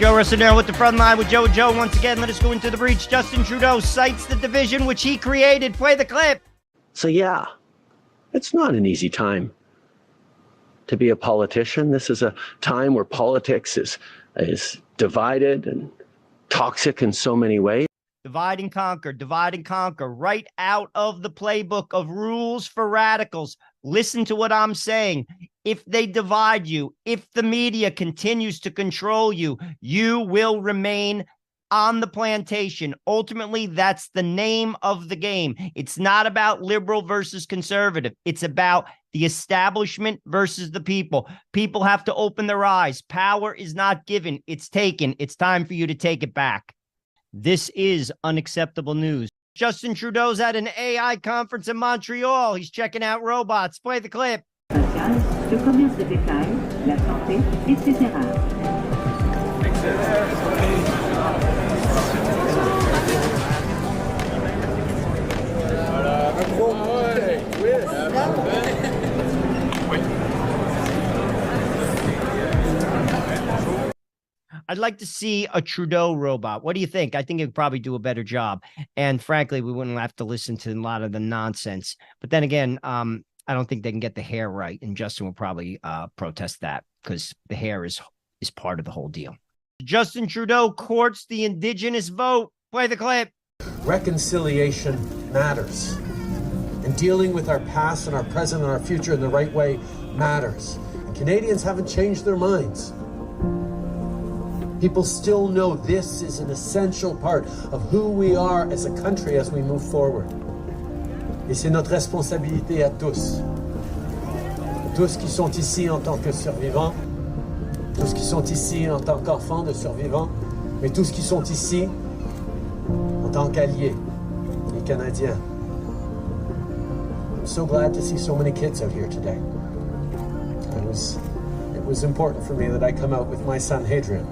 Joe Rossonero with the front line with Joe. Once again, let us go into the breach. Justin Trudeau cites the division which he created. Play the clip. So yeah, it's not an easy time to be a politician. This is a time where politics is divided and toxic in so many ways. Divide and conquer, right out of the playbook of rules for radicals. Listen to what I'm saying. If they divide you, if the media continues to control you, you will remain on the plantation. Ultimately, that's the name of the game. It's not about liberal versus conservative. It's about the establishment versus the people. People have to open their eyes. Power is not given. It's taken. It's time for you to take it back. This is unacceptable news. Justin Trudeau's at an AI conference in Montreal. He's checking out robots. Play the clip. Le commerce de bétail, la santé, etc. I'd like to see a Trudeau robot. What do you think? I think it would probably do a better job. And frankly, we wouldn't have to listen to a lot of the nonsense. But then again, I don't think they can get the hair right. And Justin will probably protest that because the hair is part of the whole deal. Justin Trudeau courts the Indigenous vote. Play the clip. Reconciliation matters. And dealing with our past and our present and our future in the right way matters. And Canadians haven't changed their minds. People still know this is an essential part of who we are as a country as we move forward. Et c'est notre responsabilité à tous. Tous qui sont ici en tant que survivants, tous qui sont ici en tant qu'enfants de survivants, mais tous qui sont ici en tant qu'alliés, les Canadiens. I'm so glad to see so many kids out here today. It was important for me that I come out with my son Hadrian,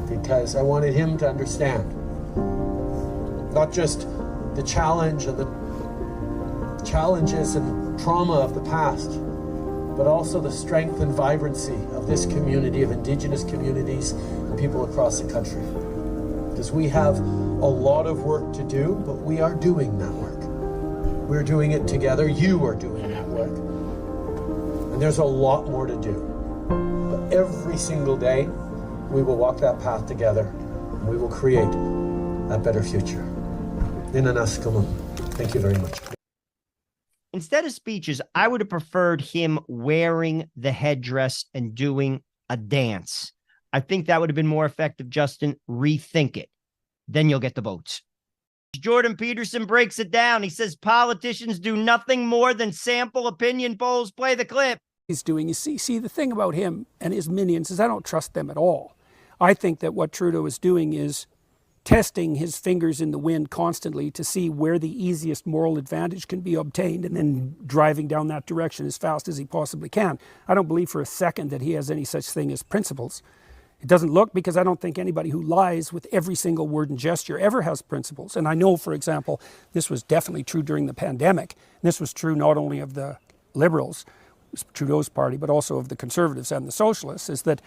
because I wanted him to understand not just the challenge and the challenges and trauma of the past, but also the strength and vibrancy of this community, of Indigenous communities and people across the country. Because we have a lot of work to do, but we are doing that work. We're doing it together. You are doing that work. And there's a lot more to do. But every single day, we will walk that path together, and we will create a better future. Thank you very much. Instead of speeches, I would have preferred him wearing the headdress and doing a dance. I think that would have been more effective, Justin. Rethink it. Then you'll get the votes. Jordan Peterson breaks it down. He says politicians do nothing more than sample opinion polls. Play the clip. He's doing, you see, the thing about him and his minions is I don't trust them at all. I think that what Trudeau is doing is testing his fingers in the wind constantly to see where the easiest moral advantage can be obtained and then driving down that direction as fast as he possibly can. I don't believe for a second that he has any such thing as principles. It doesn't look, because I don't think anybody who lies with every single word and gesture ever has principles. And I know, for example, this was definitely true during the pandemic. And this was true not only of the Liberals, Trudeau's party, but also of the Conservatives and the Socialists, is that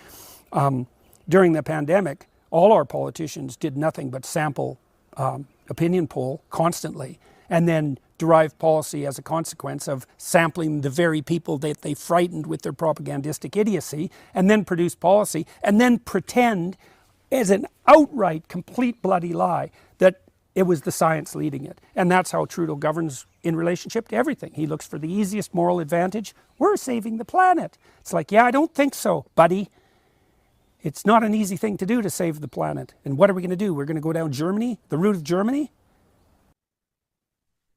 during the pandemic, all our politicians did nothing but sample opinion poll constantly and then derive policy as a consequence of sampling the very people that they frightened with their propagandistic idiocy, and then produce policy and then pretend as an outright complete bloody lie that it was the science leading it. And that's how Trudeau governs in relationship to everything. He looks for the easiest moral advantage. We're saving the planet. It's like, yeah, I don't think so, buddy. It's not an easy thing to do to save the planet. And what are we going to do? We're going to go down Germany, the route of Germany?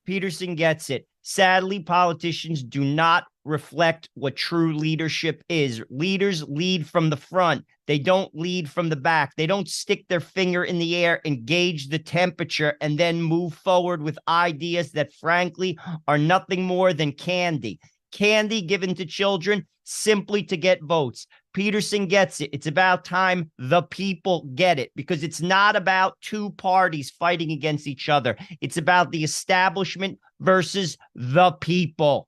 Peterson gets it. Sadly, politicians do not reflect what true leadership is. Leaders lead from the front. They don't lead from the back. They don't stick their finger in the air and gauge the temperature and then move forward with ideas that, frankly, are nothing more than candy. Candy given to children simply to get votes. Peterson gets it. It's about time the people get it, because it's not about two parties fighting against each other. It's about the establishment versus the people.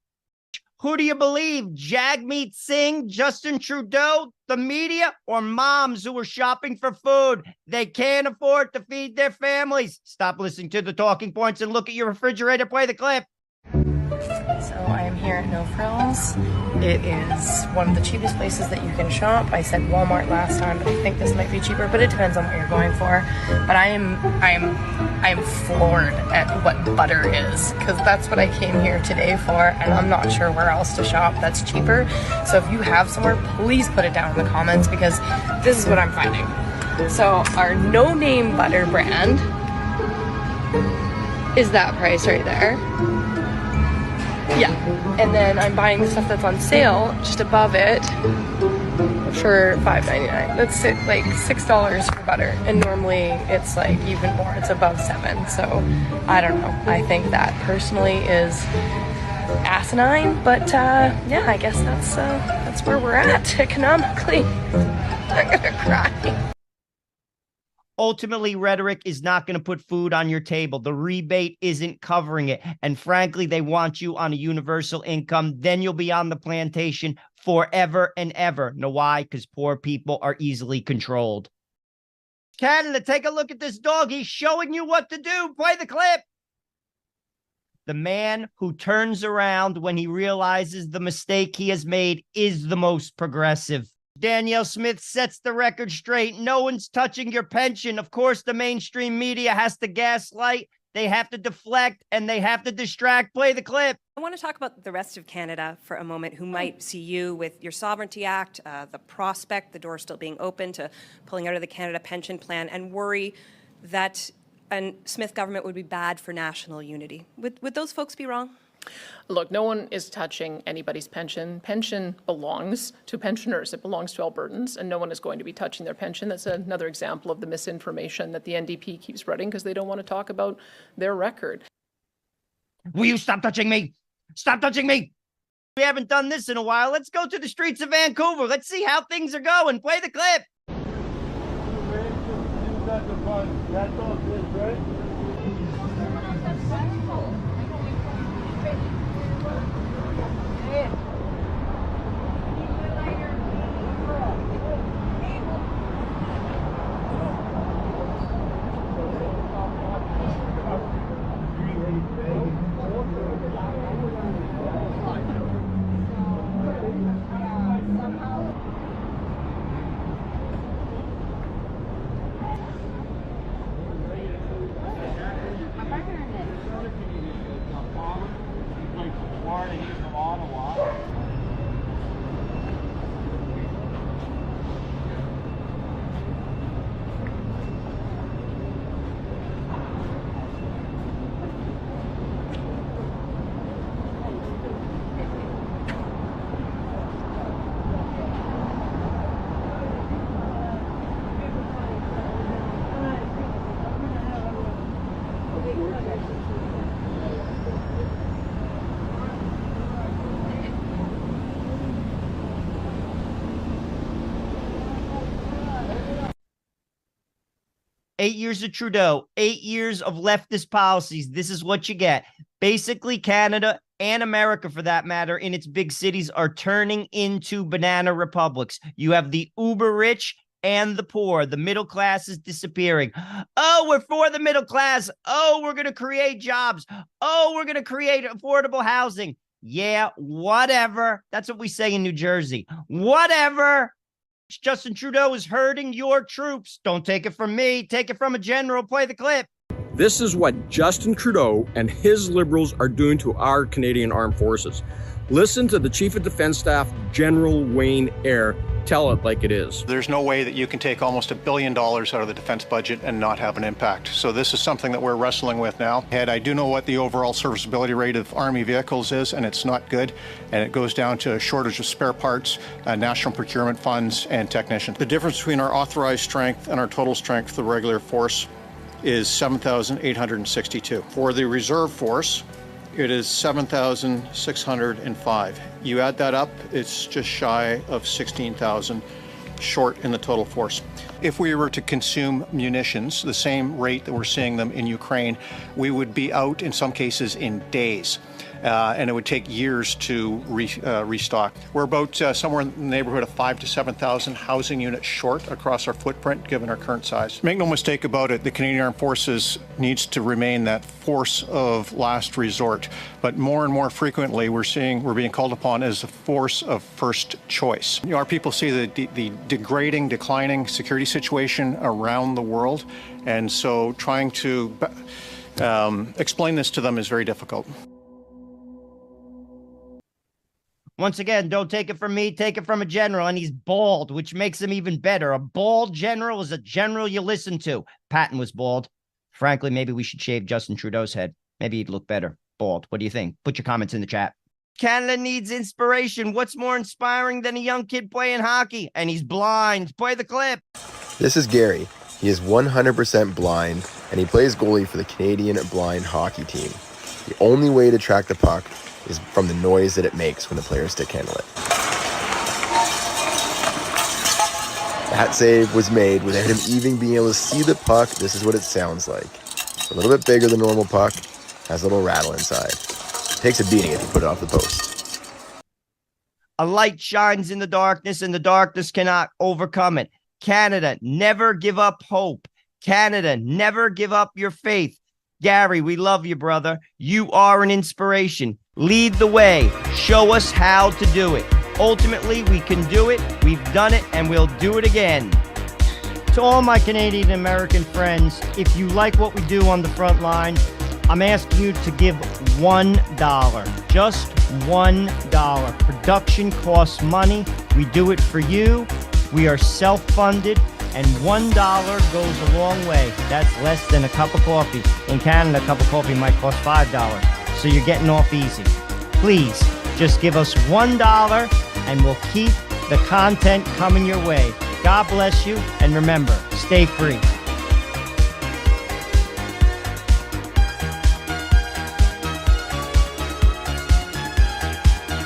Who do you believe? Jagmeet Singh, Justin Trudeau, the media, or moms who are shopping for food? They can't afford to feed their families. Stop listening to the talking points and look at your refrigerator. Play the clip. So I am here at No Frills. It is one of the cheapest places that you can shop. I said Walmart last time, but I think this might be cheaper, but it depends on what you're going for. But I am floored at what butter is, because that's what I came here today for, and I'm not sure where else to shop that's cheaper. So if you have somewhere, please put it down in the comments, because this is what I'm finding. So our no-name butter brand is that price right there. Yeah, and then I'm buying the stuff that's on sale just above it for $5.99. That's like $6 for butter, and normally it's like even more. It's above $7. So I don't know. I think that personally is asinine, but yeah, I guess that's where we're at economically. I'm gonna cry. Ultimately, rhetoric is not going to put food on your table. The rebate isn't covering it. And frankly, they want you on a universal income. Then you'll be on the plantation forever and ever. Know why? Because poor people are easily controlled. Canada, take a look at this dog. He's showing you what to do. Play the clip. The man who turns around when he realizes the mistake he has made is the most progressive. Danielle Smith sets the record straight. No one's touching your pension. Of course, the mainstream media has to gaslight. They have to deflect and they have to distract. Play the clip. I want to talk about the rest of Canada for a moment, who might see you with your Sovereignty Act, the prospect, the door still being open to pulling out of the Canada Pension Plan, and worry that a Smith government would be bad for national unity. Would those folks be wrong? Look, no one is touching anybody's pension. Pension belongs to pensioners. It belongs to Albertans, and no one is going to be touching their pension. That's another example of the misinformation that the NDP keeps spreading because they don't want to talk about their record. Will you stop touching me? Stop touching me. We haven't done this in a while. Let's go to the streets of Vancouver. Let's see how things are going. Play the clip. Eight years of Trudeau, 8 years of leftist policies. This is what you get. Basically, Canada and America, for that matter, in its big cities are turning into banana republics. You have the uber rich and the poor. The middle class is disappearing. Oh, we're for the middle class. Oh, we're going to create jobs. Oh, we're going to create affordable housing. Yeah, whatever. That's what we say in New Jersey. Whatever. Justin Trudeau is hurting your troops. Don't take it from me. Take it from a general. Play the clip. This is what Justin Trudeau and his Liberals are doing to our Canadian Armed Forces. Listen to the Chief of Defence Staff, General Wayne Eyre, tell it like it is. There's no way that you can take almost $1 billion out of the defense budget and not have an impact. So this is something that we're wrestling with now. And I do know what the overall serviceability rate of Army vehicles is, and it's not good. And it goes down to a shortage of spare parts, national procurement funds, and technicians. The difference between our authorized strength and our total strength, the regular force, is 7,862. For the reserve force, it is 7,605. You add that up, it's just shy of 16,000 short in the total force. If we were to consume munitions, the same rate that we're seeing them in Ukraine, we would be out in some cases in days. and it would take years to restock. We're about somewhere in the neighborhood of 5,000 to 7,000 housing units short across our footprint, given our current size. Make no mistake about it, the Canadian Armed Forces needs to remain that force of last resort, but more and more frequently we're being called upon as a force of first choice. Our people see the degrading, declining security situation around the world, and so trying to explain this to them is very difficult. Once again, don't take it from me, take it from a general, and he's bald, which makes him even better. A bald general is a general you listen to. Patton was bald. Frankly, maybe we should shave Justin Trudeau's head. Maybe he'd look better bald. What do you think? Put your comments in the chat. Canada needs inspiration. What's more inspiring than a young kid playing hockey? And he's blind. Play the clip. This is Gary. He is 100% blind, and he plays goalie for the Canadian blind hockey team. The only way to track the puck is from the noise that it makes when the players stick handle it. That save was made without him even being able to see the puck. This is what it sounds like. It's a little bit bigger than normal puck, has a little rattle inside. It takes a beating if you put it off the post. A light shines in the darkness, and the darkness cannot overcome it. Canada, never give up hope. Canada, never give up your faith. Gary, we love you, brother. You are an inspiration. Lead the way. Show us how to do it. Ultimately, we can do it. We've done it, and we'll do it again. To all my Canadian American friends, if you like what we do on the front line, I'm asking you to give $1. Just $1. Production costs money. We do it for you. We are self-funded, and $1 goes a long way. That's less than a cup of coffee. In Canada, a cup of coffee might cost $5, so you're getting off easy. Please, just give us $1, and we'll keep the content coming your way. God bless you, and remember, stay free.